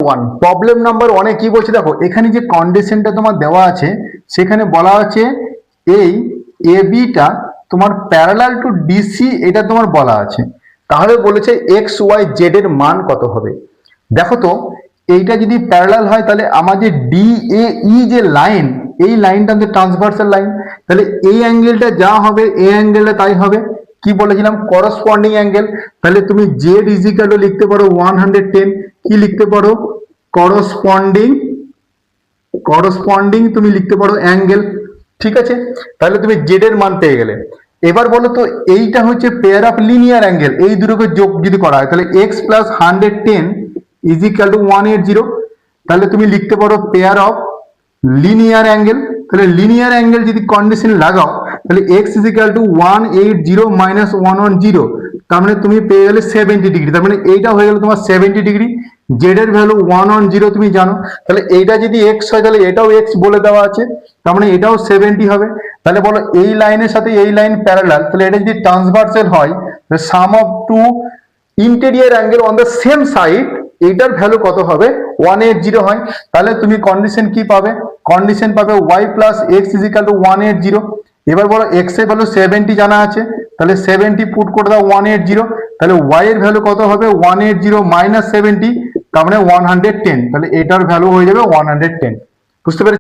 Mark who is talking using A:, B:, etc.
A: One problem number ওয়ানে কি বলছে দেখো, এখানে যে কন্ডিশনটা তোমার দেওয়া আছে সেখানে বলা আছে এই এ বিটা তোমার প্যারালাল টু ডিসি, এটা তোমার বলা আছে। তাহলে বলেছে এক্স ওয়াই জেড এর মান কত হবে। দেখো তো এইটা যদি প্যারালাল হয় তাহলে আমাদের ডি এ ই যে লাইন, এই লাইনটা আমাদের ট্রান্সভার্সাল লাইন, তাহলে এই অ্যাঙ্গেলটা যা হবে এই অ্যাঙ্গেলটা তাই হবে। কি বলেছিলাম, করসপন্ডিং অ্যাঙ্গেল। তাহলে তুমি জেড ইজিক্যাল লিখতে পারো 110, কি লিখতে পারো, করসপন্ডিং করসপন্ডিং তুমি লিখতে পারো অ্যাঙ্গেল। ঠিক আছে, তাহলে তুমি জেড এর মান পেয়ে গেলে। এবার বলো তো এইটা হচ্ছে পেয়ার অফ লিনিয়ার অ্যাঙ্গেল, এই দুটোকে যোগ যদি করা হয় তাহলে এক্স প্লাস 110 ইজিক্যাল টু 180। তাহলে তুমি লিখতে পারো পেয়ার অফ লিনিয়ার অ্যাঙ্গেল। তাহলে লিনিয়ার অ্যাঙ্গেল যদি কন্ডিশন লাগাও তাহলে এক্স ইজিক্যাল টু 180 মাইনাস 110, তার মানে তুমি পেয়ে গেলে 70 ডিগ্রি। তার মানে এইটা হয়ে গেল তোমার 70 ডিগ্রি। জেড এর ভ্যালু 110 তুমি জানো, তাহলে এইটা যদি এক্স হয় তাহলে এটাও এক্স বলে দেওয়া আছে, তার মানে এটাও 70 হবে। তাহলে বলো এই লাইনের সাথে এই লাইন প্যারালাল, তাহলে এটা যদি ট্রান্সভার্সাল হয় sum of two interior angle on the same side, এইটার ভ্যালু কত হবে, 180 হয়। তাহলে তুমি কন্ডিশন কি পাবে, কন্ডিশন পাবে y plus x equal to 180। এবার বলো এক্স এর ভ্যালু 70 জানা আছে, তাহলে 70 পুট করে দাও 180, তাহলে y এর ভ্যালু কত হবে 180 মাইনাস 70, তার মানে 110, তাহলে এটার ভ্যালু হয়ে যাবে 110। বুঝতে পেরেছো?